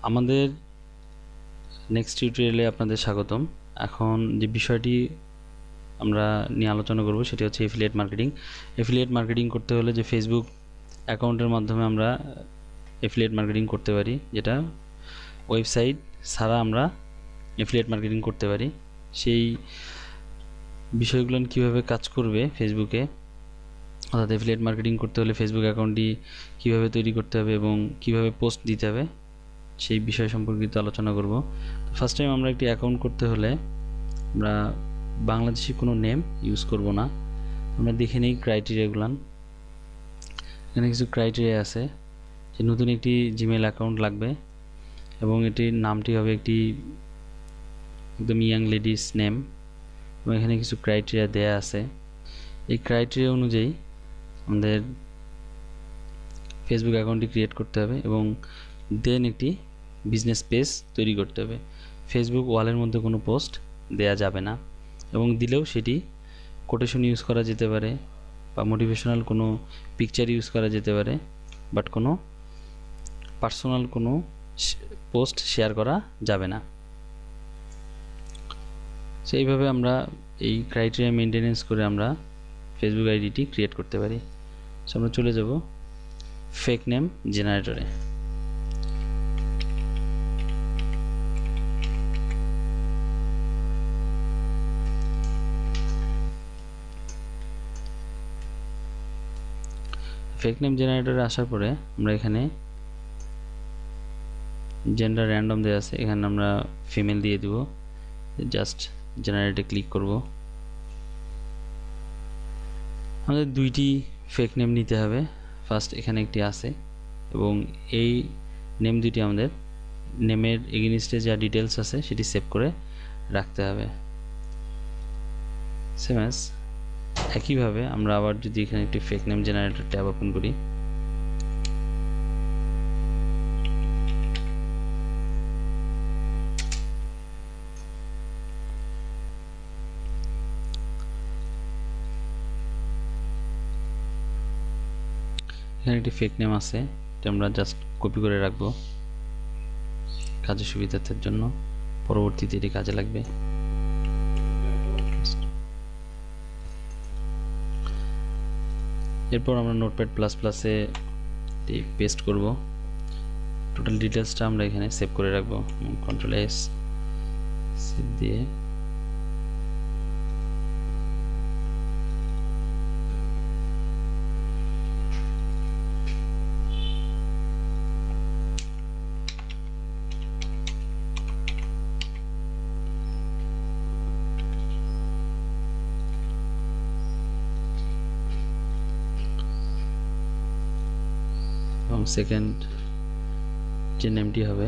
আমাদের নেক্সট টিউটোরিয়ালে আপনাদের স্বাগতম। এখন যে বিষয়টি আমরা নিয়ে আলোচনা করব সেটি হচ্ছে এফিলিয়েট মার্কেটিং। এফিলিয়েট মার্কেটিং করতে হলে যে ফেসবুক অ্যাকাউন্টের মাধ্যমে আমরা এফিলিয়েট মার্কেটিং করতে পারি, যেটা ওয়েবসাইট ছাড়া আমরা এফিলিয়েট মার্কেটিং করতে পারি। সেই বিষয়গুলো কীভাবে কাজ করবে ফেসবুকে, অর্থাৎ এফিলিয়েট মার্কেটিং করতে হলে ফেসবুক অ্যাকাউন্টটি কীভাবে তৈরি করতে হবে এবং কীভাবে পোস্ট দিতে হবে সেই বিষয় সম্পর্কিত আলোচনা করব। ফার্স্ট টাইম আমরা একটি অ্যাকাউন্ট করতে হলে আমরা বাংলাদেশি কোনো নেম ইউজ করব না। আমরা দেখে নিই ক্রাইটেরিয়াগুলো। এখানে কিছু ক্রাইটেরিয়া আছে যে নতুন একটি জিমেল অ্যাকাউন্ট লাগবে এবং এটির নামটি হবে একটি একদম ইয়াং লেডিস নেম, এবং এখানে কিছু ক্রাইটেরিয়া দেয়া আছে। এই ক্রাইটেরিয়া অনুযায়ী আমাদের ফেসবুক অ্যাকাউন্টটি ক্রিয়েট করতে হবে এবং দেন একটি বিজনেস পেজ তৈরি করতে হবে। ফেসবুক ওয়ালের মধ্যে কোনো পোস্ট দেয়া যাবে না, এবং দিলেও সেটি কোটেশন ইউজ করা যেতে পারে বা মোটিভেশনাল কোনো পিকচার ইউজ করা যেতে পারে, বাট কোনো পার্সোনাল কোনো পোস্ট শেয়ার করা যাবে না। সো এইভাবে আমরা এই ক্রাইটেরিয়া মেনটেনেন্স করে আমরা ফেসবুক আইডিটি ক্রিয়েট করতে পারি। সো আমরা চলে যাব ফেক নেম জেনারেটরে। ফেক নেম জেনারেটরে আসার পরে আমরা এখানে জেন্ডার র্যান্ডম দেওয়া আছে, এখানে আমরা ফিমেল দিয়ে দিব। জাস্ট জেনারেটে ক্লিক করব। আমাদের দুইটি ফেক নেম নিতে হবে। ফার্স্ট এখানে একটি আছে এবং এই নেম দুটি আমাদের নেমের এগেইনস্টে যা ডিটেলস আছে সেটি সেভ করে রাখতে হবে। সেম অ্যাজ একইভাবে আমরা আবার যদি এখানে একটি fake name generator tab open করি, এখানে একটি ফেক নেম আছে, এটা আমরা জাস্ট কপি করে রাখবো কাজের সুবিধার্থের জন্য, পরবর্তীতে এটি কাজে লাগবে। এরপর আমরা নোটপ্যাড প্লাস প্লাসে পেস্ট করব। টোটাল ডিটেলসটা আমরা এখানে সেভ করে রাখবো। কন্ট্রোল এস সেভ দিয়ে এবং সেকেন্ড যে নেমটি হবে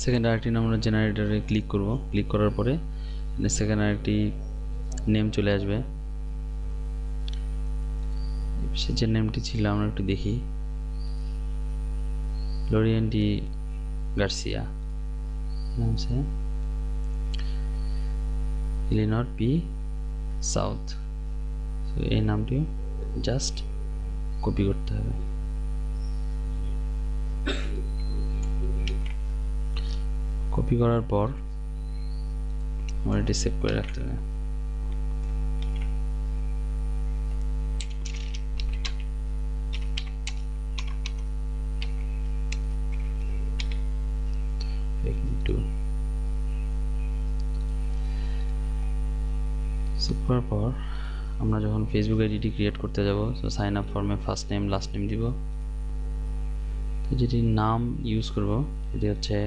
সেকেন্ড আরেকটি নাম আমরা জেনারেটরে ক্লিক করব। ক্লিক করার পরে সেকেন্ড আরেকটি নেম চলে আসবে। সে যে নেমটি ছিল আমরা একটু দেখি, লরিয়েন ডি গার্সিয়া, নাম সে ইলিনর পি সাউথ। তো এই নামটি জাস্ট কপি করতে হবে। কপি করার পর আমরা এটি সেভ করে রাখতে হবে। সেভ করার পর আমরা যখন ফেসবুক আইডিটি ক্রিয়েট করতে যাব, তো সাইন আপ ফর্মে ফার্স্ট নেম লাস্ট নেম দিব। তো যেটি নাম ইউজ করব সেটি হচ্ছে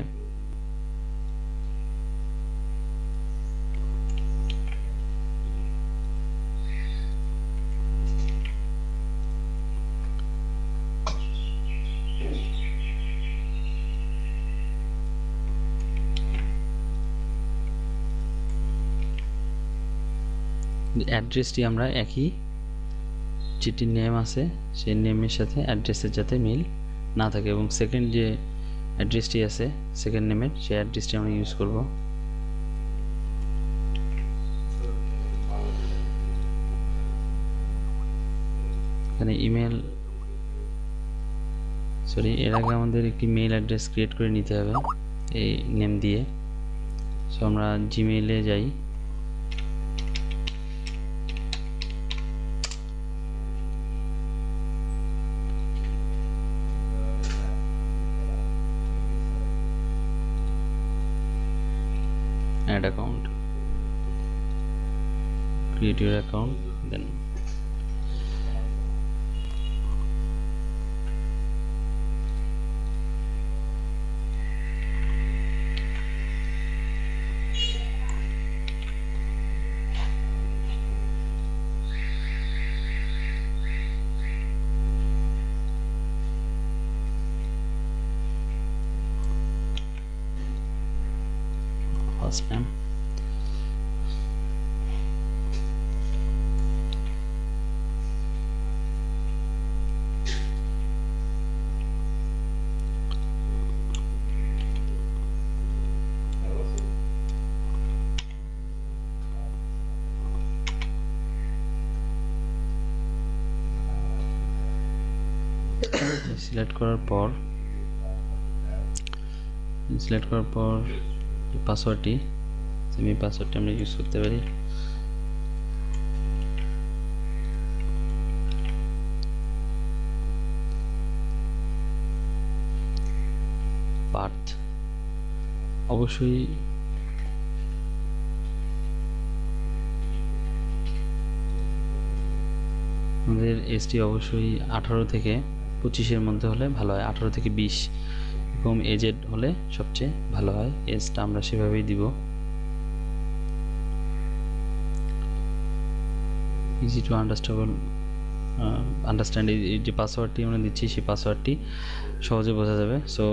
অ্যাড্রেসটি আমরা একই যেটি নেম আছে সেই নেমের সাথে অ্যাড্রেসের যাতে মিল না থাকে, এবং সেকেন্ড যে অ্যাড্রেসটি আছে সেকেন্ড নেমের সেই অ্যাড্রেসটি আমরা ইউজ করব। এখানে ইমেল সরি এর আগে আমাদের একটি মেইল অ্যাড্রেস ক্রিয়েট করে নিতে হবে এই নেম দিয়ে। সো আমরা জিমেইলে যাই, add account, create your account, then first name, select করার পর পাসওয়ার্ডটি সেমি পাসওয়ার্ডটি আমরা ইউজ করতে পারি। পাথ অবশ্যই আমাদের এজটি অবশ্যই 18 থেকে 25-এর মধ্যে হলে ভালো হয়, 18 থেকে 20 এরকম এজেড হলে সবচেয়ে ভালো হয়। এজটা আমরা সেভাবেই দিব। ইজি টু আন্ডারস্ট্যান্ড এই যে পাসওয়ার্ডটি আমরা দিচ্ছি সেই পাসওয়ার্ডটি সহজে বোঝা যাবে। সো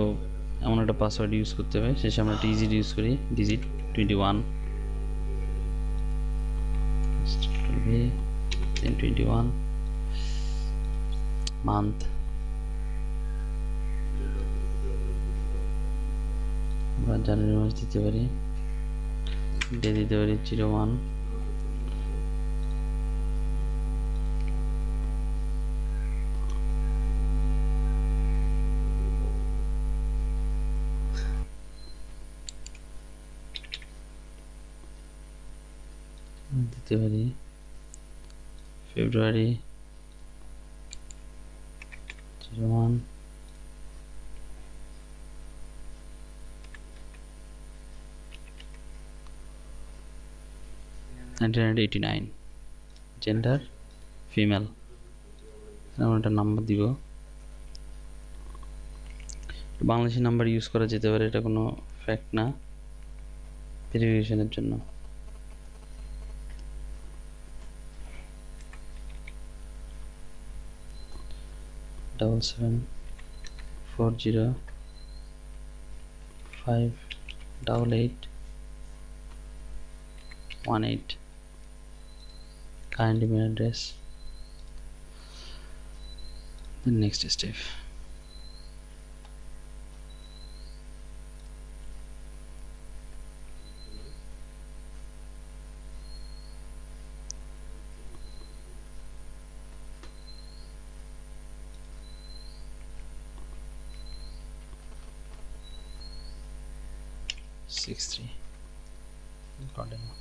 এমন একটা পাসওয়ার্ড ইউজ করতে হবে, শেষে আমরা একটা ইজি ইউজ করি, ডিজিট 21 21 মান্থ, আমরা জানুয়ারি মাস দিতে পারি, ডে দিতে পারি 01, দিতে পারি ফেব্রুয়ারি 01, 1989, জেন্ডার ফিমেল, আমরা একটা নাম্বার দিব, বাংলাদেশি নাম্বার ইউজ করা যেতে পারে, এটা কোনো ফ্যাক্ট না, ভেরিফিকেশনের জন্য। double 740588818 current email address. The next step, six three continue.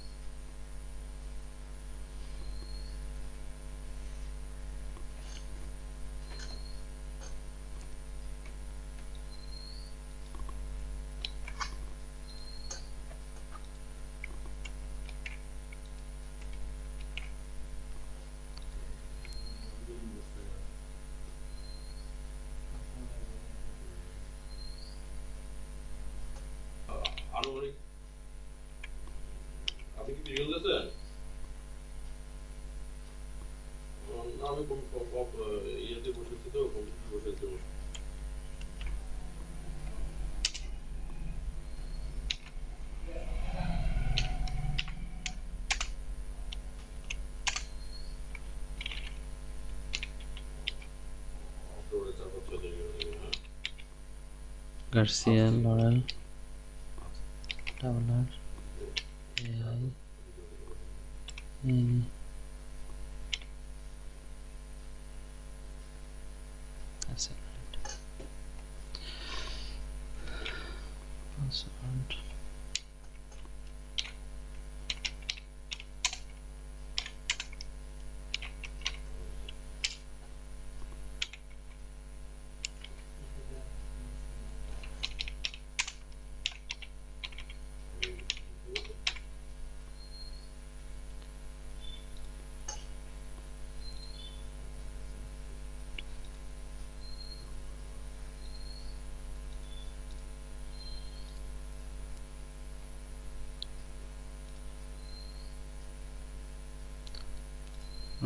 আপনি কি ভিডিও দিয়েছেন? আমি ইয়েতে বসেছি তো, বসেছি। Garcia Laurel Towler AI password.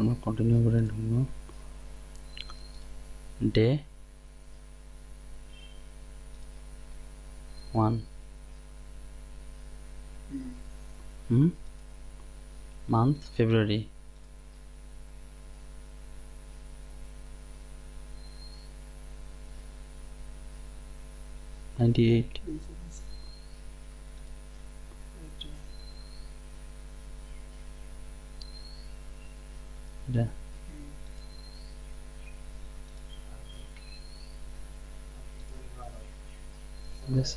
আমরা কন্টিনিউ করে ঢুকবো day 1 month February, '98. Yeah. Yes.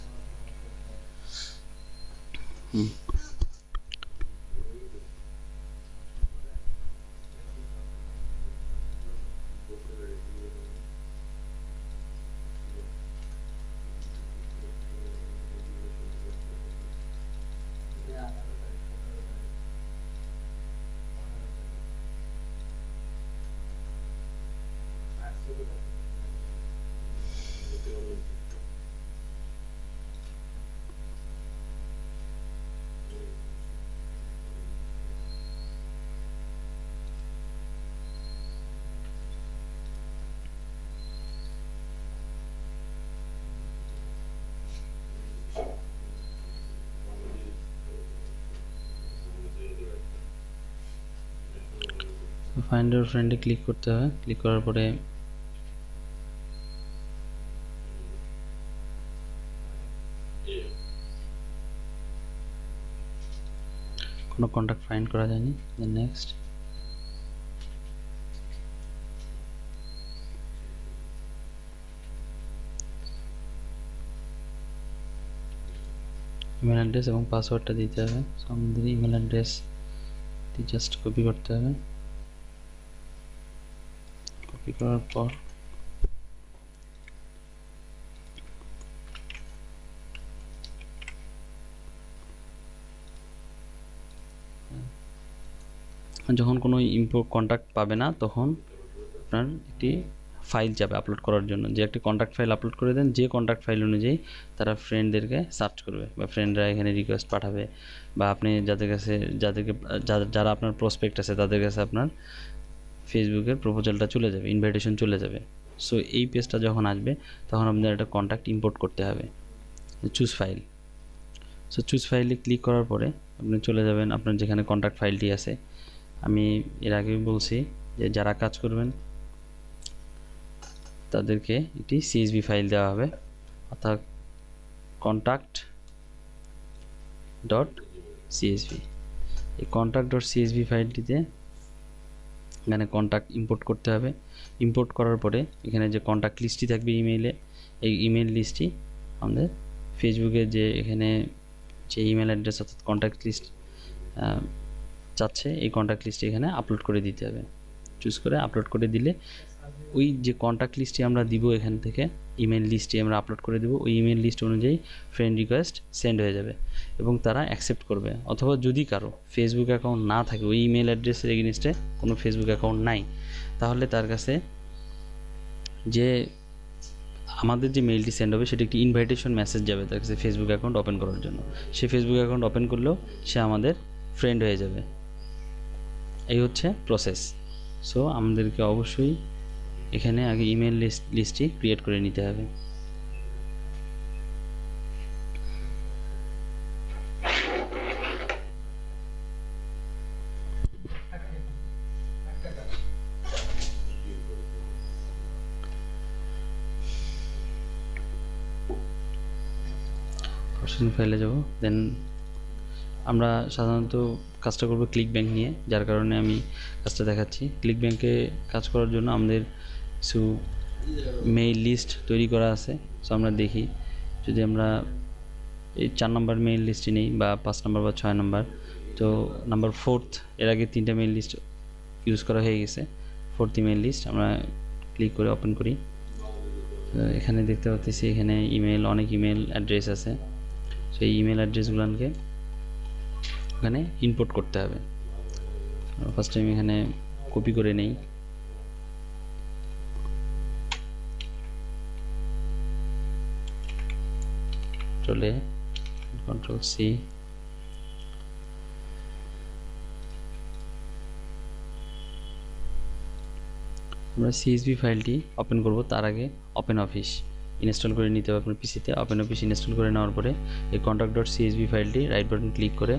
Find your ফ্রেন্ডে ক্লিক করতে হবে, ক্লিক করার পরে কোনো কন্ট্যাক্ট ফাইন্ড করা যায়নি। দেন নেক্সট, ইমেল অ্যাড্রেস এবং পাসওয়ার্ডটা দিতে হবে। সো আমাদের ইমেল অ্যাড্রেসটি জাস্ট কপি করতে হবে। কপি করার পর যখন কোনো কন্ট্যাক্ট পাবে না তখন আপনার একটি ফাইল যাবে আপলোড করার জন্য। যে একটি কন্ট্যাক্ট ফাইল আপলোড করে দেন, যে কন্ট্যাক্ট ফাইল অনুযায়ী তারা ফ্রেন্ডদেরকে সার্চ করবে বা ফ্রেন্ডরা এখানে রিকোয়েস্ট পাঠাবে, বা আপনি যাদের কাছে যারা আপনার প্রসপেক্ট আছে তাদের কাছে আপনার ফেসবুকের প্রপোজালটা চলে যাবে, ইনভাইটেশন চলে যাবে। সো এই পেজটা যখন আসবে তখন আপনার একটা কন্ট্যাক্ট ইম্পোর্ট করতে হবে, চুজ ফাইল। সো চুজ ফাইলে ক্লিক করার পরে আপনি চলে যাবেন আপনার যেখানে কন্ট্যাক্ট ফাইলটি আছে। আমি এর আগে বলছি যে যারা কাজ করবেন তাদেরকে একটি সিএসভি ফাইল দেওয়া হবে, অর্থাৎ কন্ট্যাক্ট ডট সিএসভি। এই কন্ট্যাক্ট ডট সিএসভি ফাইলটিতে এখানে কন্ট্যাক্ট ইম্পোর্ট করতে হবে। ইম্পোর্ট করার পরে এখানে যে কন্ট্যাক্ট লিস্টটি থাকবে ইমেইলে, এই ইমেল লিস্টটি আমাদের ফেসবুকে যে এখানে যে ইমেল অ্যাড্রেস অর্থাৎ কন্ট্যাক্ট লিস্ট চাচ্ছে এই কন্ট্যাক্ট লিস্টে এখানে আপলোড করে দিতে হবে। চুজ করে আপলোড করে দিলে ওই যে কন্ট্যাক্ট লিস্টটি আমরা দিব এখান থেকে ইমেল লিস্টটি আমরা আপলোড করে দেব, ওই ইমেল লিস্ট অনুযায়ী ফ্রেন্ড রিকোয়েস্ট সেন্ড হয়ে যাবে এবং তারা অ্যাকসেপ্ট করবে। অথবা যদি কারো ফেসবুক অ্যাকাউন্ট না থাকে, ওই ইমেল অ্যাড্রেসের এগেইনস্টে কোনো ফেসবুক অ্যাকাউন্ট নাই, তাহলে তার কাছে যে আমাদের যে মেইলটি সেন্ড হবে সেটা একটি ইনভাইটেশন মেসেজ যাবে তার কাছে ফেসবুক অ্যাকাউন্ট ওপেন করার জন্য। সে ফেসবুক অ্যাকাউন্ট ওপেন করলেও সে আমাদের ফ্রেন্ড হয়ে যাবে। এই হচ্ছে প্রসেস। সো আমাদেরকে অবশ্যই এখানে আগে ইমেল লিস্টটি ক্রিয়েট করে নিতে হবে। ফাইলে যাব। দেন আমরা সাধারণত কাজটা করব ক্লিক ব্যাংক নিয়ে, যার কারণে আমি কাজটা দেখাচ্ছি। ক্লিক ব্যাংকে কাজ করার জন্য আমাদের কিছু মেইল লিস্ট তৈরি করা আছে। সো আমরা দেখি যদি আমরা এই 4 নম্বর মেইল লিস্টে নেই বা 5 নম্বর বা 6 নম্বর, তো নাম্বার 4th এর আগে 3টা মেইল লিস্ট ইউজ করা হয়ে গেছে। 4th ইমেল লিস্ট আমরা ক্লিক করে ওপেন করি। এখানে দেখতে পাচ্ছি এখানে ইমেল, অনেক ইমেল অ্যাড্রেস আছে। সো এই ইমেল অ্যাড্রেসগুলোকে এখানে ইনপুট করতে হবে। ফার্স্ট টাইম এখানে কপি করে নেই। চলে কন্ট্রোল সি, আমরা সিএসভি ফাইলটি ওপেন করব। তার আগে ওপেন অফিস ইনস্টল করে নিতে হবে আপনার পিসিতে। ওপেন অফিস ইনস্টল করে নেওয়ার পরে এই contact.csv ফাইলটি রাইট বাটন ক্লিক করে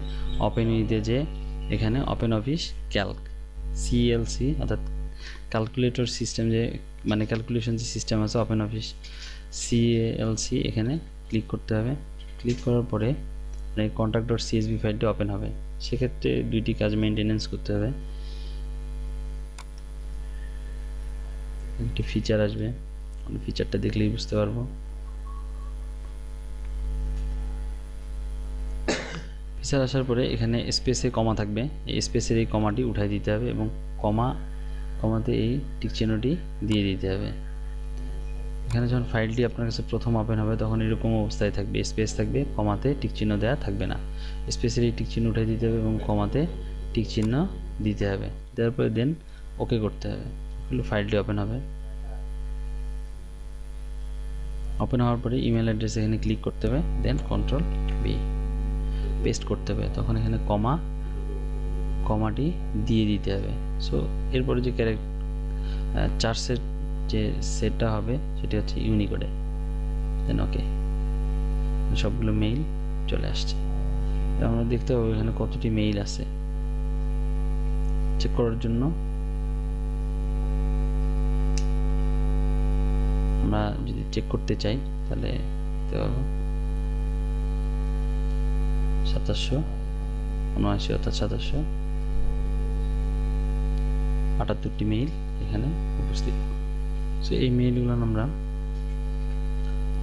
ওপেন উইথে যে এখানে ওপেন অফিস ক্যালক সিএলসি অর্থাৎ ক্যালকুলেটর সিস্টেম, যে মানে ক্যালকুলেশন যে সিস্টেম আছে ওপেন অফিস সিএলসি, এখানে ক্লিক করতে হবে। ক্লিক করার পরে এই contact.csv ফাইলটি ওপেন হবে। সেক্ষেত্রে দুইটি কাজ মেনটেনেন্স করতে হবে। একটি ফিচার আসবে, ফিচারটা দেখলেই বুঝতে পারবো। ফিচার আসার পরে এখানে স্পেসে কমা থাকবে, এই স্পেসের এই কমাটি উঠাই দিতে হবে এবং কমাতে এই টিক চিহ্নটি দিয়ে দিতে হবে। এখানে যখন ফাইলটি আপনার কাছে প্রথম ওপেন হবে তখন এরকম অবস্থায় থাকবে, স্পেস থাকবে, কমাতে টিক চিহ্ন দেওয়া থাকবে না। স্পেসের এই টিক চিহ্ন উঠাই দিতে হবে এবং কমাতে টিক চিহ্ন দিতে হবে। দেওয়ার পরে দেন ওকে করতে হবে। ফাইলটি ওপেন হবে। ওপেন হওয়ার পরে ইমেল অ্যাড্রেস এখানে ক্লিক করতে হবে, দেন কন্ট্রোল বি পেস্ট করতে হবে। তখন এখানে কমাটি দিয়ে দিতে হবে। সো এরপরে যে চার্জের যে সেটটা হবে সেটা হচ্ছে ইউনিকোডে, দেন ওকে। সবগুলো মেইল চলে আসছে। আমরা দেখতে পাবো এখানে কতটি মেইল আছে। চেক করার জন্য আমরা যদি চেক করতে চাই তাহলে দেখতে পাবো 2779 অর্থাৎ 778টি মেইল এখানে উপস্থিত। সো এই মেইলগুলো আমরা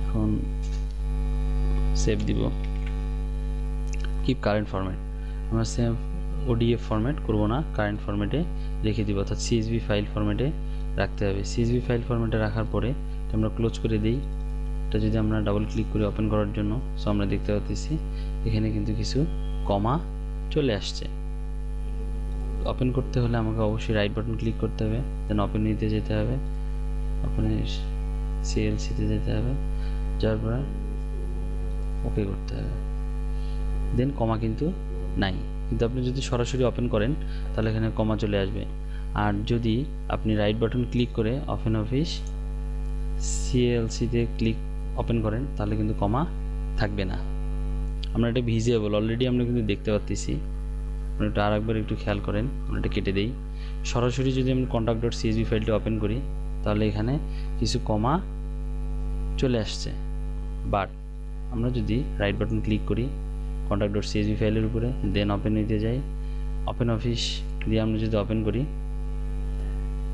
এখন সেভ দিব। কিপ কারেন্ট ফরম্যাট, আমরা সেভ ওডিএফ ফরম্যাট করব না, কারেন্ট ফরম্যাটে রেখে দিব, অর্থাৎ সিএসভি ফাইল ফরম্যাটে রাখতে হবে। সিএসভি ফাইল ফরম্যাটে রাখার পরে আমরা ক্লোজ করে দিই। এটা যদি আমরা ডাবল ক্লিক করে ওপেন করার জন্য, সো আমরা দেখতে পাচ্ছি এখানে কিন্তু কিছু কমা চলে আসছে। ওপেন করতে হলে আমাকে অবশ্যই রাইট বাটন ক্লিক করতে হবে, দেন ওপেন নিতে যেতে হবে, ওপেনে সিএলসিতে যেতে হবে, যাওয়ার পরে ওকে করতে হবে, দেন কমা কিন্তু নাই। কিন্তু আপনি যদি সরাসরি ওপেন করেন তাহলে এখানে কমা চলে আসবে। আর যদি আপনি রাইট বাটন ক্লিক করে ওপেন অফিস সিএলসিতে ওপেন করেন তাহলে কিন্তু কমা থাকবে না। আমরা এটা ভিজিয়েবল অলরেডি আমরা কিন্তু দেখতে পাচ্ছি। আপনি এটা আরেকবার একটু খেয়াল করেন, আমরা এটা কেটে দেই। সরাসরি যদি আমি contact.csv ফাইলটি ওপেন করি তাহলে এখানে কিছু কমা চলে আসছে। বাট আমরা যদি রাইট বাটন ক্লিক করি contact.csv ফাইলের উপরে, দেন ওপেন নিতে যাই, ওপেন অফিস দিয়ে আমরা যদি ওপেন করি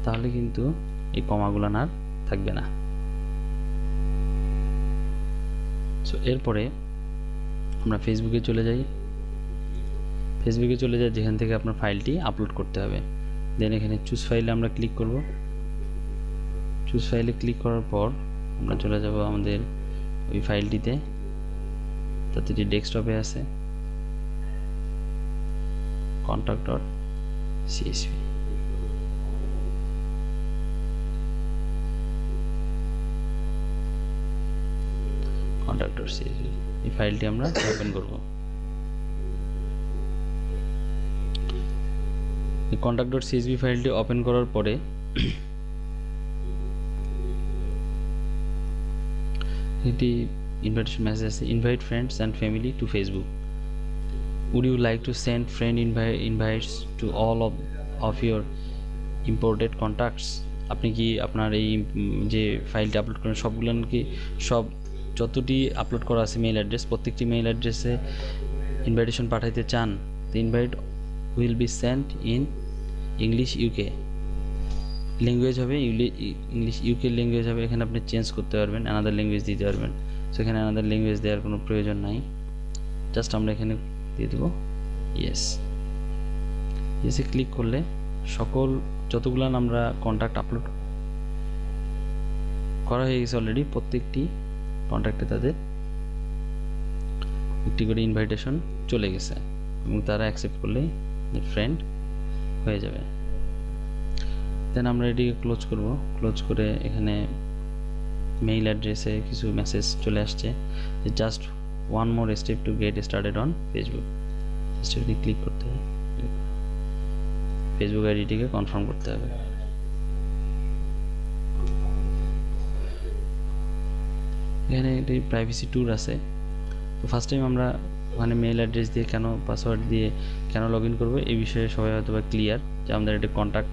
তাহলে কিন্তু এই কমাগুলো আর থাকবে না। সো এরপরে আমরা ফেসবুকে চলে যাই। যেখান থেকে আপনার ফাইলটি আপলোড করতে হবে। দেন এখানে চুজ ফাইলে আমরা ক্লিক করব। চুজ ফাইলে ক্লিক করার পর আমরা চলে যাব আমাদের ওই ফাইলটিতে, তাতে যে ডেস্কটপে আছে contact.csv। contact.csv এই ফাইলটি আমরা ওপেন করব। এই contact.csv ফাইলটি ওপেন করার পরে এটি ইনভাইটেশন মেসেজ আছে, invite friends and family to Facebook. Would you like to send friend invites to all of your imported contacts? আপনি কি আপনার এই যে ফাইলটি আপলোড করেন সবগুলো কি যতটি আপলোড করা আছে মেইল অ্যাড্রেস, প্রত্যেকটি মেইল অ্যাড্রেসে ইনভাইটেশন পাঠাইতে চান? The invite will be sent in English UK. Language হবে ইংলিশ, ইউকে ল্যাঙ্গুয়েজ হবে, এখানে আপনি চেঞ্জ করতে পারবেন, অ্যানাদার ল্যাঙ্গুয়েজ দিতে পারবেন। সো এখানে অ্যানাদার ল্যাঙ্গুয়েজ দেওয়ার কোনো প্রয়োজন নাই, জাস্ট আমরা এখানে দিয়ে দেবো ইয়েস। ইয়েসে ক্লিক করলে সকল যতগুলো আমরা কন্ট্যাক্ট আপলোড করা হয়ে গেছে অলরেডি, প্রত্যেকটি কন্ট্যাক্টে তাদের একটি করে ইনভাইটেশন চলে গেছে এবং তারা অ্যাকসেপ্ট করলেই ফ্রেন্ড হয়ে যাবে। দেন আমরা এটিকে ক্লোজ করব। ক্লোজ করে এখানে মেইল অ্যাড্রেসে কিছু মেসেজ চলে আসছে যে just one more step to get started on Facebook. স্টেপটি ক্লিক করতে হবে, ফেসবুক আইডিটিকে কনফার্ম করতে হবে। এখানে একটি প্রাইভেসি ট্যুর আছে। তো ফার্স্ট টাইম আমরা ওখানে মেইল অ্যাড্রেস দিয়ে কেন, পাসওয়ার্ড দিয়ে কেন লগ ইন করবো এই বিষয়ে সবাই হয়তো বা ক্লিয়ার, যে আমাদের একটি কন্ট্যাক্ট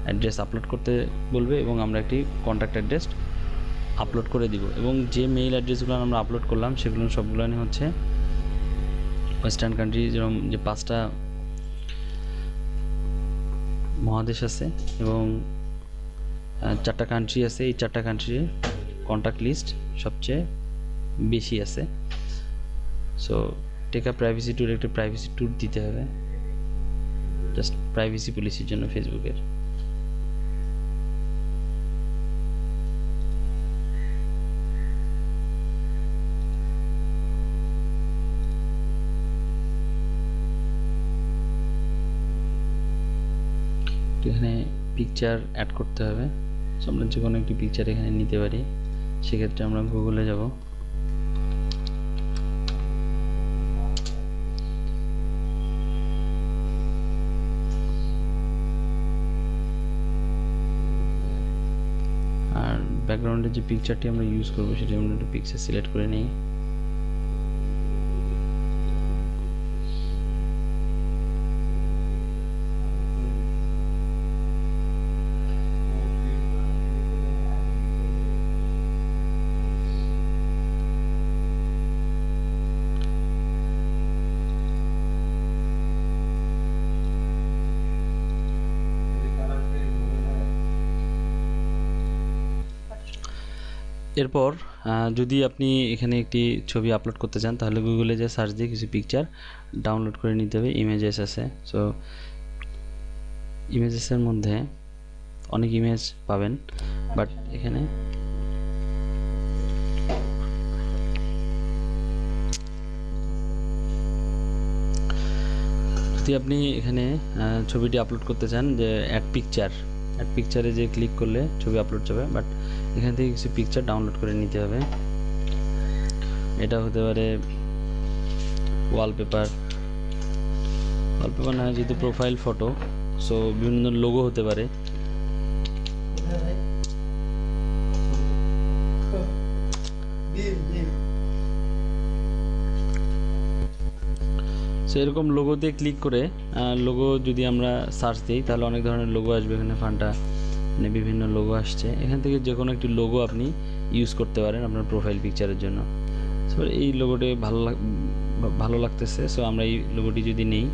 অ্যাড্রেস আপলোড করতে বলবে এবং আমরা একটি কন্ট্যাক্ট অ্যাড্রেস আপলোড করে দিব, এবং যে মেইল অ্যাড্রেসগুলো আমরা আপলোড করলাম সেগুলো সবগুলো হচ্ছে ওয়েস্টার্ন কান্ট্রি, যেরকম যে 5টা মহাদেশ আছে এবং 4টা কান্ট্রি আছে। এই 4টা কান্ট্রির কন্ট্যাক্ট লিস্ট সবচেয়ে বেশি আছে। সো টেকা প্রাইভেসি ট্যুর, একটা প্রাইভেসি ট্যুর দিতে হবে জাস্ট প্রাইভেসি পলিসির জন্য ফেসবুকের। এখানে পিকচার অ্যাড করতে হবে। সো আমরা যে কোনো একটি পিকচার এখানে নিতে পারি। সেক্ষেত্রে আমরা গুগলে যাব, আর ব্যাকগ্রাউন্ডে যে পিকচারটি আমরা ইউজ করবো সেটা আমরা একটু পিকচার সিলেক্ট করে নিই। এরপর যদি আপনি এখানে একটি ছবি আপলোড করতে চান তাহলে গুগলে যে সার্চ দিয়ে কিছু পিকচার ডাউনলোড করে নিতে হবে। ইমেজেস আছে, সো ইমেজেসের মধ্যে অনেক ইমেজ পাবেন, বাট এখানে যদি আপনি এখানে ছবিটি আপলোড করতে চান যে অ্যাড পিকচারে যে ক্লিক করলে ছবি আপলোড যাবে, বাট এখান থেকে কিছু পিকচার ডাউনলোড করে নিতে হবে। এটা হতে পারে ওয়ালপেপার না, যেহেতু প্রোফাইল ফটো, সো বিভিন্ন লোগো হতে পারে। সো এরকম লোগোতে ক্লিক করে লোগো যদি আমরা সার্চ দিই তাহলে অনেক ধরনের লোগো আসবে। এখানে ফান্টা মানে বিভিন্ন লোগো আসছে, এখান থেকে যে কোনো একটি লোগো আপনি ইউজ করতে পারেন আপনার প্রোফাইল পিকচারের জন্য। সো এই লোগোটি ভালো লাগতেছে, সো আমরা এই লোগোটি যদি নেই,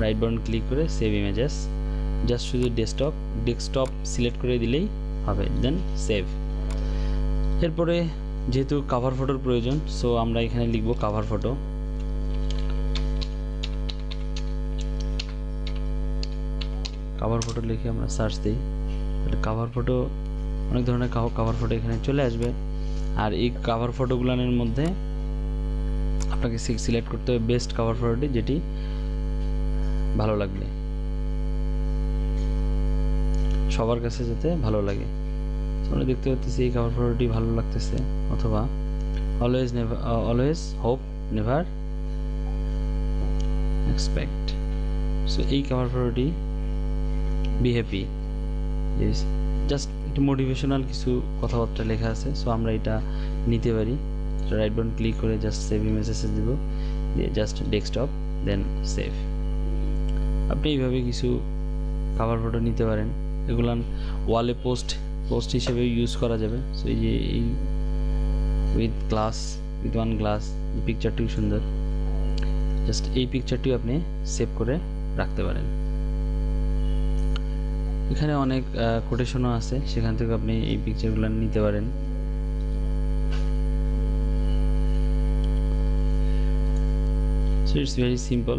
রাইট বাটন ক্লিক করে সেভ ইমেজেস, জাস্ট শুধু ডেস্কটপ সিলেক্ট করে দিলেই হবে, দেন সেভ। এরপরে যেহেতু কাভার ফটোর প্রয়োজন, সো আমরা এখানে লিখব কাভার ফটো। কাভার ফটো লিখে আমরা সার্চ দিই, তাহলে কাভার ফটো অনেক ধরনের কাভার ফটো এখানে চলে আসবে। আর এই কাভার ফটোগুলোর মধ্যে আপনাকে সিলেক্ট করতে হবে বেস্ট কাভার ফটোটি, যেটি ভালো লাগবে, সবার কাছে যাতে ভালো লাগে। আমরা দেখতে পাচ্ছি এই কাভার ফটোটি ভালো লাগতেছে, অথবা always hope never expect. So এই কাভার ফটোটি বি হ্যাপি, জাস্ট একটু মোটিভেশনাল কিছু কথাবার্তা লেখা আছে, সো আমরা এটা নিতে পারি। রাইট বাটন ক্লিক করে জাস্ট সেভ ইমেজেসে দিব, দিয়ে জাস্ট ডেস্কটপ, দেন সেভ। আপনি এইভাবে কিছু কাভার ফটো নিতে পারেন, এগুলো ওয়ালে পোস্ট হিসেবে ইউজ করা যাবে। সো এই যে এই উইথ ওয়ান গ্লাস পিকচারটিও সুন্দর, জাস্ট এই পিকচারটিও আপনি সেভ করে রাখতে পারেন। এখানে অনেক কোটেশনও আছে, সেখান থেকে আপনি এই পিকচারগুলো নিতে পারেন। So it's very simple.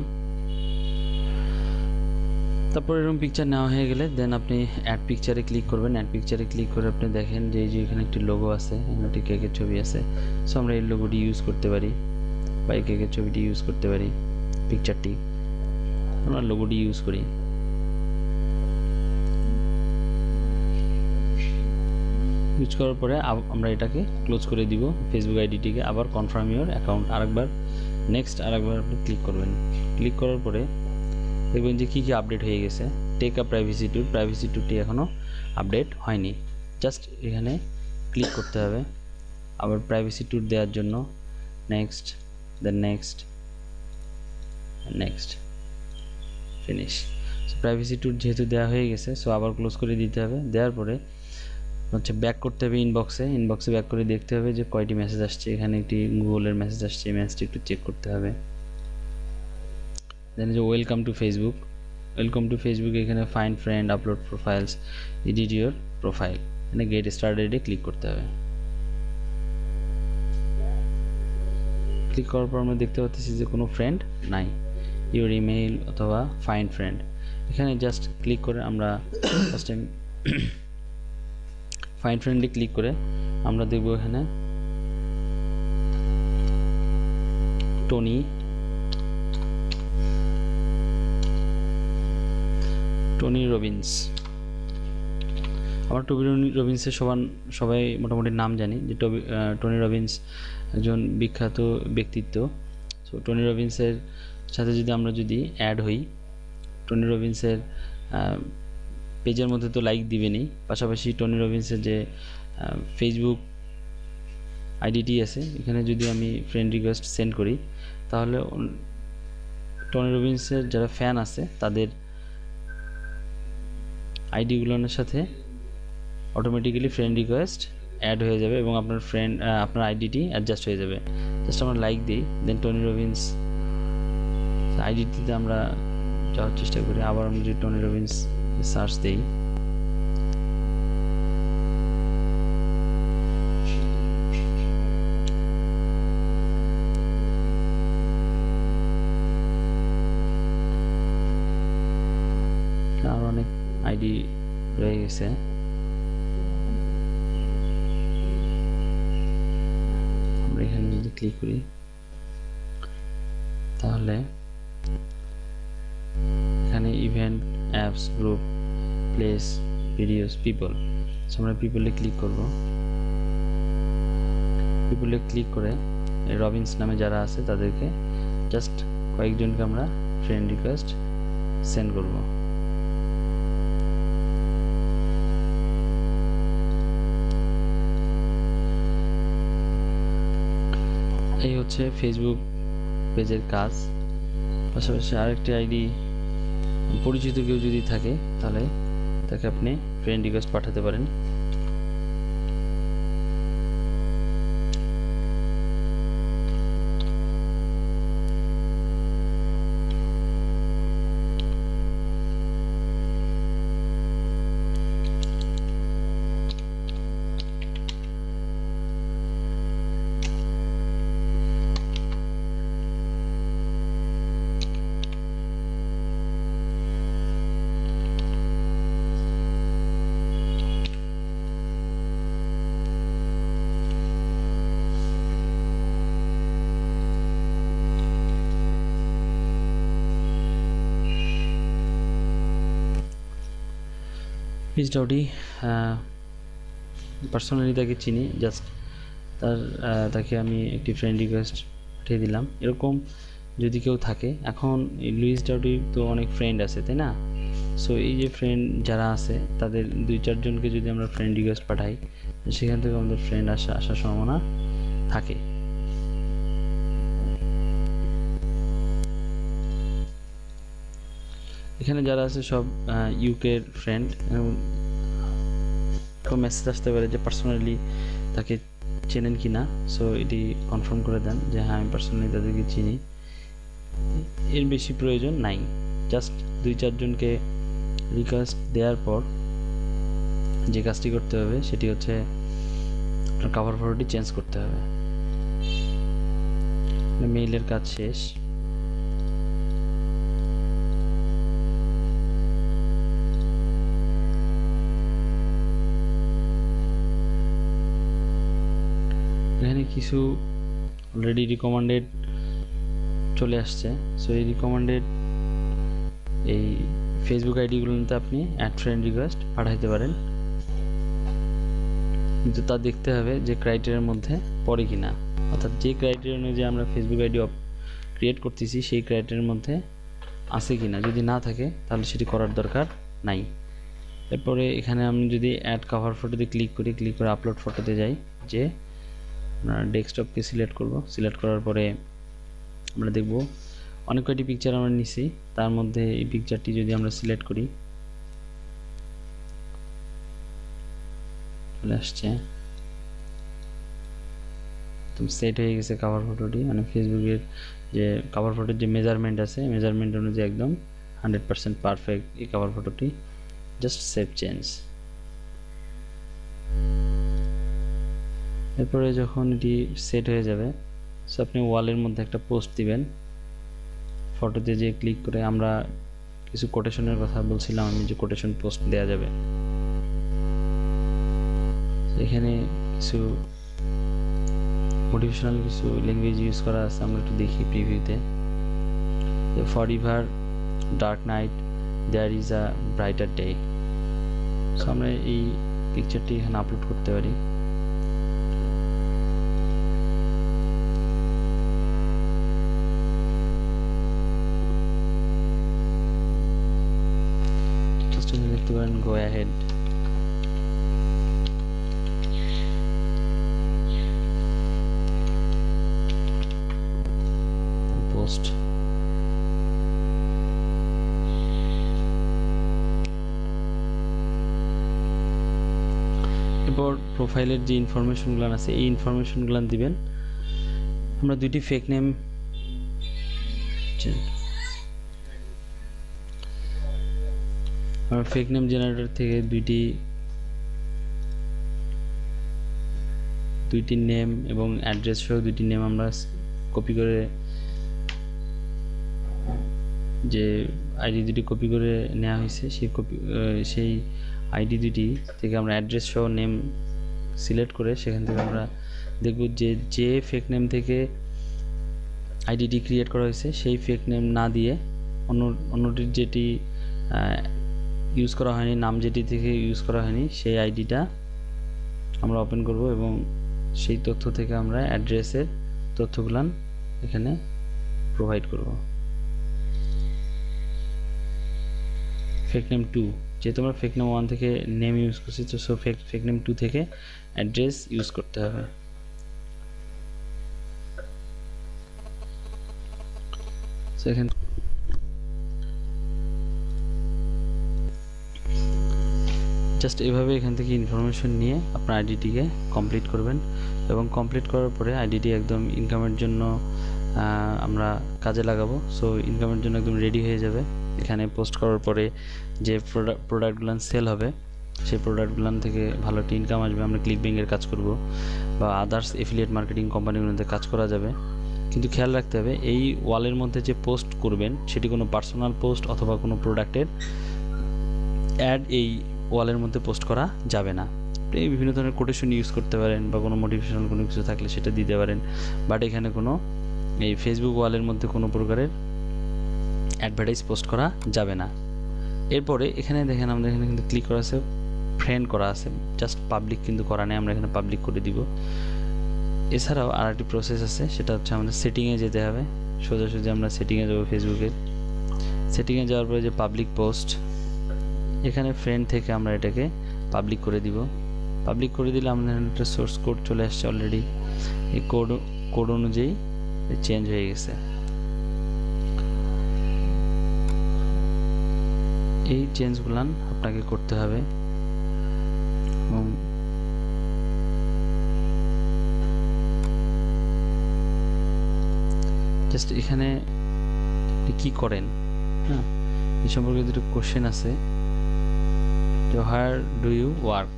তারপর এরকম পিকচার নেওয়া হয়ে গেলে দেন আপনি অ্যাড পিকচারে ক্লিক করবেন। অ্যাড পিকচারে ক্লিক করে আপনি দেখেন যে এই যে এখানে একটি লোগো আছে, এখানে একটি কেকের ছবি আছে। সো আমরা এই লোগোটি ইউজ করতে পারি বা এই কেকের ছবিটি ইউজ করতে পারি। পিকচারটি আমরা লোগোটি ইউজ করি। ইউজ করার পরে আমরা এটাকে ক্লোজ করে দিব ফেসবুক আইডিটিকে। আবার কনফার্ম ইওর অ্যাকাউন্ট আরেকবার, নেক্সট আরেকবার আপনি ক্লিক করবেন। ক্লিক করার পরে দেখবেন যে কী কী আপডেট হয়ে গেছে। Take a privacy tool, privacy টুলটি এখনও আপডেট হয়নি, জাস্ট এখানে ক্লিক করতে হবে। আবার প্রাইভেসি টুল দেওয়ার জন্য next, then next, next, finish. So privacy tool যেহেতু দেওয়া হয়ে গেছে, সো আবার ক্লোজ করে দিতে হবে। দেওয়ার পরে হচ্ছে ব্যাক করতে হবে ইনবক্সে। ইনবক্সে ব্যাক করে দেখতে হবে যে কয়টি মেসেজ আসছে। এখানে একটি গুগলের মেসেজ আসছে, এই মেসেজটি একটু চেক করতে হবে। দেন যে welcome to Facebook, welcome to Facebook, এখানে find friend, upload profiles, edit your profile, এখানে গেট স্টার্টেডে ক্লিক করতে হবে। ক্লিক করার পর আমরা দেখতে পাচ্ছি যে কোনো ফ্রেন্ড নাই, ইউর ইমেইল অথবা ফাইন্ড ফ্রেন্ড। এখানে জাস্ট ক্লিক করে আমরা ফার্স্ট টাইম ফাইন্ড ফ্রেন্ডে ক্লিক করে আমরা দেখব এখানে টনি রবিন্স। আমরা টনি রবিন্সের সবাই মোটামুটি নাম জানি যে টনি রবিন্স একজন বিখ্যাত ব্যক্তিত্ব। সো টনি রবিন্সের সাথে আমরা যদি অ্যাড হই, টনি রবিন্সের পেজের মধ্যে তো লাইক দিবেনই, পাশাপাশি টনি রবিন্সের যে ফেসবুক আইডিটি আছে, এখানে যদি আমি ফ্রেন্ড রিকোয়েস্ট সেন্ড করি, তাহলে টনি রবিন্সের যারা ফ্যান আছে তাদের আইডিগুলোর সাথে অটোমেটিক্যালি ফ্রেন্ড রিকোয়েস্ট অ্যাড হয়ে যাবে এবং আপনার আইডিটি অ্যাডজাস্ট হয়ে যাবে। জাস্ট আমরা লাইক দিই, দেন টনি রবিন্স আইডিটিতে আমরা যাওয়ার চেষ্টা করি। আবার আমরা যদি টনি রবিন্স সার্চ দিই, আর অনেক আইডি রয়ে গেছে। আমরা এখানে যদি ক্লিক করি তাহলে এখানে event, apps, group, place, videos, people. আমরা পিপলে ক্লিক করব। পিপলে ক্লিক করে রবিন্স নামে যারা আছে তাদেরকে জাস্ট কয়েকজনকে আমরা ফ্রেন্ড রিকোয়েস্ট সেন্ড করব। এই হচ্ছে ফেসবুক পেজের কাজ। পাশাপাশি আরেকটি আইডি পরিচিত কেউ যদি থাকে তাহলে তাকে আপনি ফ্রেন্ড রিকোয়েস্ট পাঠাতে পারেন। পিচ ডাউটি পার্সোনালি তাকে চিনি, জাস্ট তাকে আমি একটি ফ্রেন্ড রিকোয়েস্ট পাঠিয়ে দিলাম। এরকম যদি কেউ থাকে, এখন লুইস ডাউটির তো অনেক ফ্রেন্ড আছে, তাই না? সো এই যে ফ্রেন্ড যারা আছে তাদের 2-4 জনকে যদি আমরা ফ্রেন্ড রিকোয়েস্ট পাঠাই, সেখান থেকে আমাদের ফ্রেন্ড আসার সম্ভাবনা থাকে। এখানে যারা আছে সব ইউকের ফ্রেন্ড। মেসেজ আসতে পারে যে পার্সোনালি তাকে চেনেন কি না, সো এটি কনফার্ম করে দেন যে হ্যাঁ আমি পার্সোনালি তাদেরকে চিনি। এর বেশি প্রয়োজন নাই, জাস্ট 2-4 জনকে রিকোয়েস্ট দেওয়ার পর যে কাজটি করতে হবে সেটি হচ্ছে আপনার কভার ফটোটি চেঞ্জ করতে হবে। মেইলের কাজ শেষ। এখানে কিছু অলরেডি রিকমেন্ডেড চলে আসছে। সো এই রিকমেন্ডেড এই ফেসবুক আইডিগুলোতে আপনি অ্যাড ফ্রেন্ড রিকোয়েস্ট পাঠাইতে পারেন, কিন্তু তা দেখতে হবে যে ক্রাইটেরিয়ার মধ্যে পড়ে কিনা, অর্থাৎ যে ক্রাইটেরিয়া অনুযায়ী আমরা ফেসবুক আইডি ক্রিয়েট করতেছি সেই ক্রাইটেরিয়ার মধ্যে আছে কিনা। যদি না থাকে তাহলে সেটি করার দরকার নাই। এরপরে এখানে আমি যদি অ্যাড কভার ফটোতে ক্লিক করে আপলোড ফটোতে যাই, যে আমরা ডেস্কটপকে সিলেক্ট করব। সিলেক্ট করার পরে আমরা দেখব অনেক কয়টি পিকচার আমরা নিছি, তার মধ্যে এই পিকচারটি যদি আমরা সিলেক্ট করি চলে আসছে, তো সেট হয়ে গেছে কভার ফটোটি। মানে ফেসবুকের যে কভার ফটোর যে মেজারমেন্ট আছে, মেজারমেন্ট অনুযায়ী একদম 100% পারফেক্ট এই কভার ফটোটি। Just save change. এরপরে যখন এটি সেট হয়ে যাবে, সো আপনি ওয়ালের মধ্যে একটা পোস্ট দিবেন। ফটোতে যে ক্লিক করে আমরা কিছু কোটেশনের কথা বলছিলাম আমি, যে কোটেশন পোস্ট দেওয়া যাবে। এখানে কিছু মোটিভেশনাল কিছু ল্যাঙ্গুয়েজ ইউজ করা আছে, আমরা একটু দেখি প্রিভিউতে। For ever dark night there is a brighter day. So আমরা এই পিকচারটি এখানে আপলোড করতে পারি। দেখতে পারেন, গো অ্যাহেড। পোস্ট। এরপর প্রোফাইলের যে ইনফরমেশনগুলো আছে এই ইনফরমেশনগুলো দিবেন। আমরা দুইটি fake name fake name generator থেকে দুইটি নেম এবং অ্যাড্রেস সহ দুইটি নেম আমরা কপি করে, যে আইডি দুটি কপি করে নেওয়া হয়েছে সেই আইডি দুটি থেকে আমরা অ্যাড্রেস সহ নেম সিলেক্ট করে সেখান থেকে আমরা দেখব যে ফেক নেম থেকে আইডিটি ক্রিয়েট করা হয়েছে সেই ফেক নেম না দিয়ে অন্যটির যেটি ইউজ করা হয়নি, নাম যেটি থেকে ইউজ করা হয়নি সেই আইডিটা আমরা ওপেন করব এবং সেই তথ্য থেকে আমরা অ্যাড্রেসের তথ্যগুলো এখানে প্রোভাইড করব। ফেক নেম 2, যেহেতু আমরা ফেক নেম 1 থেকে নেম ইউজ করছি, তো সো ফেক নেম 2 থেকে অ্যাড্রেস ইউজ করতে হবে। সো এখানে জাস্ট এভাবে এখান থেকে ইনফরমেশন নিয়ে আপনার আইডিটিকে কমপ্লিট করবেন এবং কমপ্লিট করার পরে আইডিটি একদম ইনকামের জন্য আমরা কাজে লাগাবো। সো ইনকামের জন্য একদম রেডি হয়ে যাবে। এখানে পোস্ট করার পরে যে প্রোডাক্টগুলো সেল হবে সেই প্রোডাক্টগুলো থেকে ভালো একটা ইনকাম আসবে। আমরা ক্লিকব্যাঙ্কের কাজ করব বা আদার্স এফিলিয়েট মার্কেটিং কোম্পানিগুলোতে কাজ করা যাবে। কিন্তু খেয়াল রাখতে হবে এই ওয়ালের মধ্যে যে পোস্ট করবেন সেটি কোনো পার্সোনাল পোস্ট অথবা কোনো প্রোডাক্টের অ্যাড এই ওয়ালের মধ্যে পোস্ট করা যাবে না। আপনি বিভিন্ন ধরনের কোটেশন ইউজ করতে পারেন বা কোনো মোটিভেশনাল কোনো কিছু থাকলে সেটা দিতে পারেন, বাট এখানে কোনো এই ফেসবুক ওয়ালের মধ্যে কোনো প্রকারের অ্যাডভার্টাইজ পোস্ট করা যাবে না। এরপরে এখানে দেখেন আমাদের এখানে কিন্তু ক্লিক করা আছে, ফ্রেন্ড করা আছে, জাস্ট পাবলিক কিন্তু করা নেই, আমরা এখানে পাবলিক করে দিব। এছাড়াও আর একটি প্রসেস আছে, সেটা হচ্ছে আমাদের সেটিংয়ে যেতে হবে। সোজাসুজি আমরা সেটিংয়ে যাবো। ফেসবুকের সেটিংয়ে যাওয়ার পরে যে পাবলিক পোস্ট, এখানে ফ্রেন্ড থেকে আমরা এটাকে পাবলিক করে দিব। পাবলিক করে দিলে আমাদের একটা সোর্স কোড চলে আসছে অলরেডি। এই কোড অনুযায়ী চেঞ্জ হয়ে গেছে। এই চেঞ্জগুলো আপনাকে করতে হবে এবং জাস্ট এখানে কি করেন, হ্যাঁ, এই সম্পর্কে দুটো কোশ্চেন আছে। তো যে where do you work.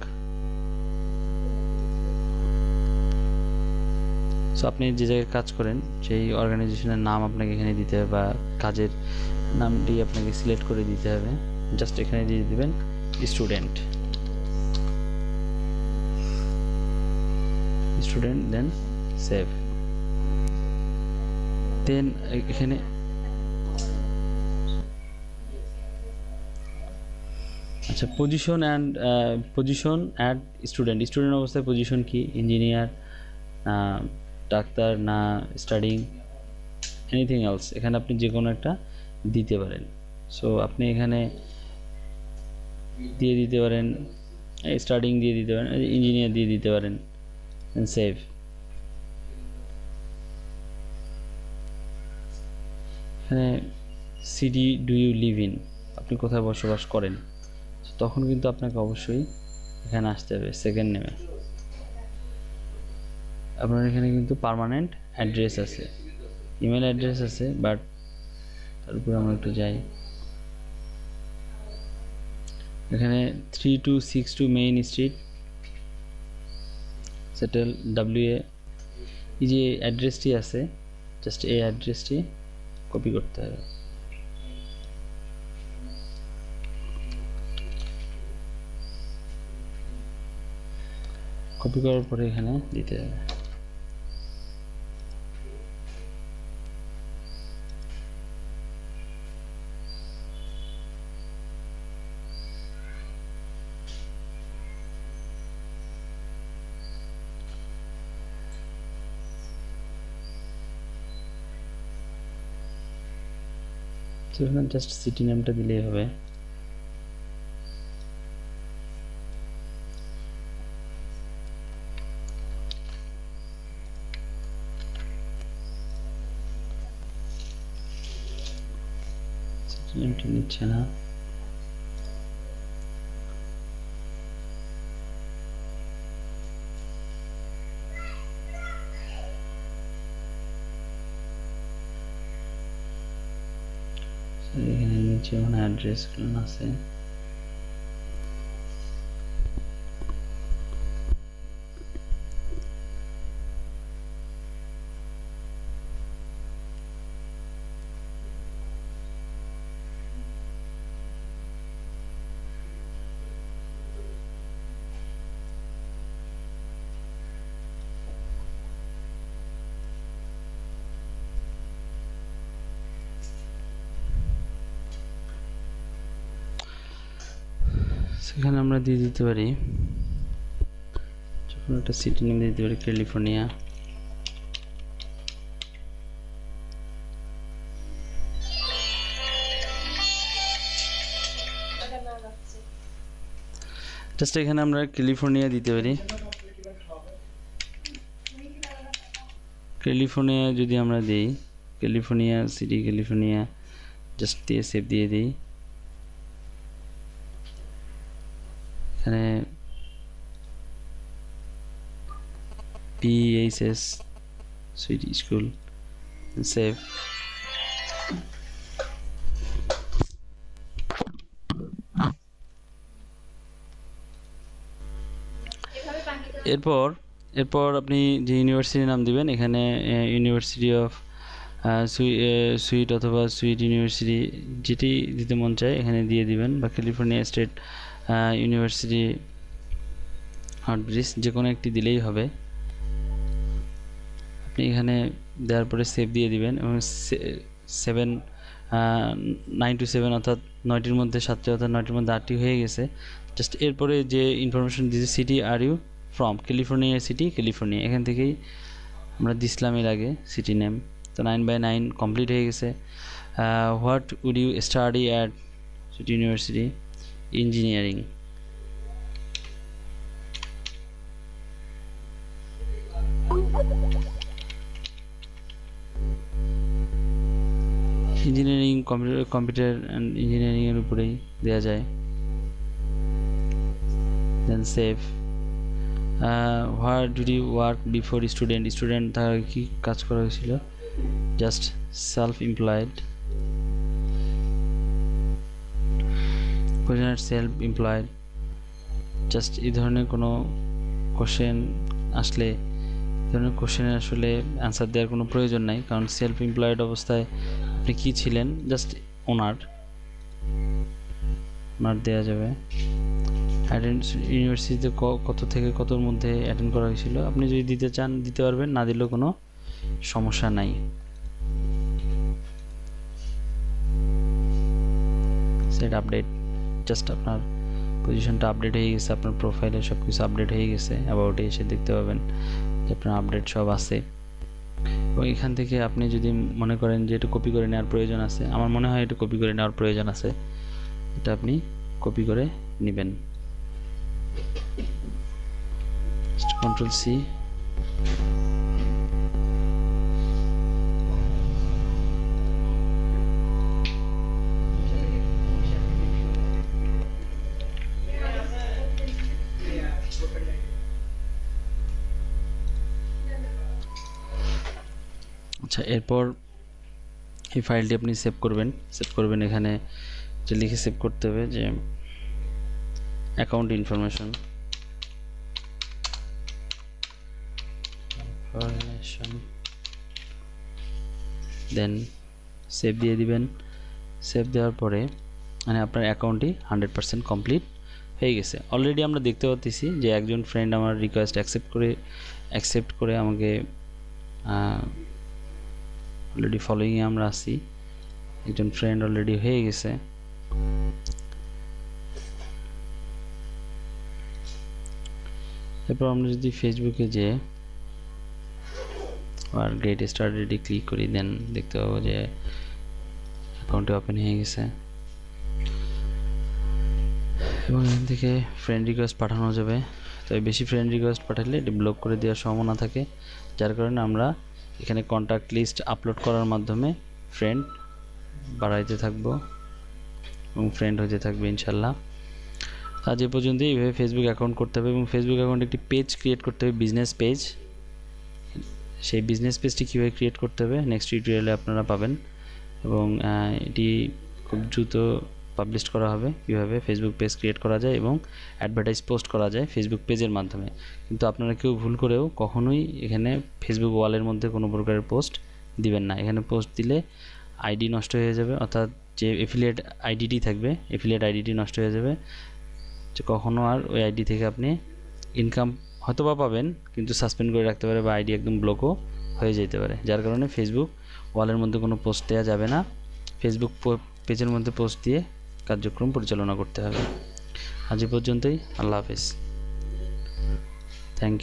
So আপনি যে জায়গায় কাজ করেন সেই অর্গানাইজেশনের নাম আপনাকে এখানে দিতে হবে, বা কাজের নামটি আপনাকে সিলেক্ট করে দিতে হবে। জাস্ট এখানে দিয়ে দেবেন স্টুডেন্ট, দেন সেভ। দেন এখানে আচ্ছা, পজিশন অ্যাড স্টুডেন্ট অবস্থায় পজিশন কি, ইঞ্জিনিয়ার, ডাক্তার, না স্টাডিং, এনিথিং এলস, এখানে আপনি যে কোনো একটা দিতে পারেন। সো আপনি এখানে দিয়ে দিতে পারেন স্টাডিং, দিয়ে দিতে পারেন ইঞ্জিনিয়ার, দিয়ে দিতে পারেন, সেভ। এখানে city do you live in, আপনি কোথায় বসবাস করেন, তখন কিন্তু আপনাকে অবশ্যই এখানে আসতে হবে সেকেন্ড নেমে। আপনার এখানে কিন্তু পার্মানেন্ট অ্যাড্রেস আছে, ইমেল অ্যাড্রেস আছে, বাট তার উপরে আমরা একটু যাই। এখানে 3262 মেইন স্ট্রিট, সেটেল WA, এই যে অ্যাড্রেসটি আছে, জাস্ট এই অ্যাড্রেসটি কপি করতে হবে। কপি করার পরে এখানে দিতে হবে। জাস্ট সিটি নেমটা দিলেই হবে। সিটি নেমটা নিচ্ছে না। এখানে নিচে মানে অ্যাড্রেস আছে, সেখানে আমরা দিয়ে দিতে পারি যখন একটা সিটি নেম দিয়ে দিতে পারি ক্যালিফোর্নিয়া। জাস্ট এখানে আমরা ক্যালিফোর্নিয়া দিতে পারি। ক্যালিফোর্নিয়া যদি আমরা দিই, ক্যালিফোর্নিয়া সিটি, ক্যালিফোর্নিয়া জাস্ট দিয়ে সেভ দিয়ে দিই। এখানে PHS সুইট স্কুল, সেভ। এরপর আপনি যে ইউনিভার্সিটির নাম দিবেন, এখানে ইউনিভার্সিটি অফ সুইট অথবা সুইট ইউনিভার্সিটি যেটি দিতে মন চায় এখানে দিয়ে দিবেন, বা California state university heart bridge, যে কোনো একটি দিলেই হবে। আপনি এখানে দেওয়ার পরে সেভ দিয়ে দিবেন, এবং 9 to 7 অর্থাৎ 9টির মধ্যে 7টি অর্থাৎ 9টির মধ্যে 8টি হয়ে গেছে। জাস্ট এরপরে যে ইনফরমেশন দিয়েছে, city are you from, California city, California, এখান থেকেই আমরা দিছিলাম এর আগে সিটি নেম। তো 9/9 কমপ্লিট হয়ে গেছে। What would you study at city university? Engineering. Engineering, computer and ইঞ্জিনিয়ারিংয়ের উপরেই দেওয়া যায়। Then save. Where did you work before student তার কি কাজ করা হয়েছিল? Just self employed, self employed, just এই ধরনের কোনো কোশ্চেন আসলে এই ধরনের কোশ্চেনের আসলে অ্যান্সার দেওয়ার কোনো প্রয়োজন নাই, কারণ সেলফ এমপ্লয়েড অবস্থায় আপনি কী ছিলেন, জাস্ট ওনার দেওয়া যাবে। ইউনিভার্সিটিতে কত থেকে কতর মধ্যে অ্যাটেন্ড করা হয়েছিল, আপনি যদি দিতে চান দিতে পারবেন, না দিলেও কোনো সমস্যা নাই। সেট আপডেট, জাস্ট আপনার পজিশনটা আপডেট হয়ে গেছে, আপনার প্রোফাইলে সব কিছু আপডেট হয়ে গেছে। অ্যাবাউটে এসে দেখতে পাবেন যে আপনার আপডেট সব আছে। এবং এখান থেকে আপনি যদি মনে করেন যে এটা কপি করে নেওয়ার প্রয়োজন আছে, আমার মনে হয় এটা কপি করে নেওয়ার প্রয়োজন আছে, এটা আপনি কপি করে নেবেন। কন্ট্রোল সি, আচ্ছা এরপর এই ফাইলটি আপনি সেভ করবেন এখানে যে লিখে সেভ করতে হবে যে অ্যাকাউন্ট ইনফরমেশন, দেন সেভ দিয়ে দিবেন। সেভ দেওয়ার পরে মানে আপনার অ্যাকাউন্টটি 100% কমপ্লিট হয়ে গেছে। অলরেডি আমরা দেখতে পাচ্ছি যে একজন ফ্রেন্ড আমার রিকোয়েস্ট অ্যাকসেপ্ট করে আমাকে অলরেডি ফলোইংয়ে আমরা আছি, একজন ফ্রেন্ড অলরেডি হয়ে গেছে। এরপর আমরা যদি ফেসবুকে যে আর গেট স্টার্টেড ক্লিক করি, দেন দেখতে পাবো যে অ্যাকাউন্টটি ওপেন হয়ে গেছে এবং এখান থেকে ফ্রেন্ড রিকোয়েস্ট পাঠানো যাবে। তবে বেশি ফ্রেন্ড রিকোয়েস্ট পাঠালে এটি ব্লক করে দেওয়ার সম্ভাবনা থাকে, যার কারণে আমরা এখানে কন্ট্যাক্ট লিস্ট আপলোড করার মাধ্যমে ফ্রেন্ড বাড়াইতে থাকবো এবং ফ্রেন্ড হতে থাকবে ইনশাল্লাহ। আজ এ পর্যন্ত এইভাবে ফেসবুক অ্যাকাউন্ট করতে হবে এবং ফেসবুক অ্যাকাউন্টে একটি পেজ ক্রিয়েট করতে হবে, বিজনেস পেজ। সেই বিজনেস পেজটি কীভাবে ক্রিয়েট করতে হবে নেক্সট টিউটোরিয়ালে আপনারা পাবেন এবং এটি খুব দ্রুত পাবলিশ করা হবে কীভাবে ফেসবুক পেজ ক্রিয়েট করা যায় এবং অ্যাডভার্টাইজ পোস্ট করা যায় ফেসবুক পেজের মাধ্যমে। কিন্তু আপনারা কেউ ভুল করেও কখনোই এখানে ফেসবুক ওয়ালের মধ্যে কোনো প্রকারের পোস্ট দিবেন না। এখানে পোস্ট দিলে আইডি নষ্ট হয়ে যাবে, অর্থাৎ যে এফিলিয়েট আইডিটি থাকবে এফিলিয়েট আইডিটি নষ্ট হয়ে যাবে, যে কখনও আর ওই আইডি থেকে আপনি ইনকাম হয়তোবা পাবেন কিন্তু সাসপেন্ড করে রাখতে পারে বা আইডি একদম ব্লকও হয়ে যেতে পারে, যার কারণে ফেসবুক ওয়ালের মধ্যে কোনো পোস্ট দেওয়া যাবে না। ফেসবুক পেজের মধ্যে পোস্ট দিয়ে কার্যক্রম পরিচালনা করতে হবে। আজ এ পর্যন্তই, আল্লাহ হাফেজ, থ্যাংক ইউ।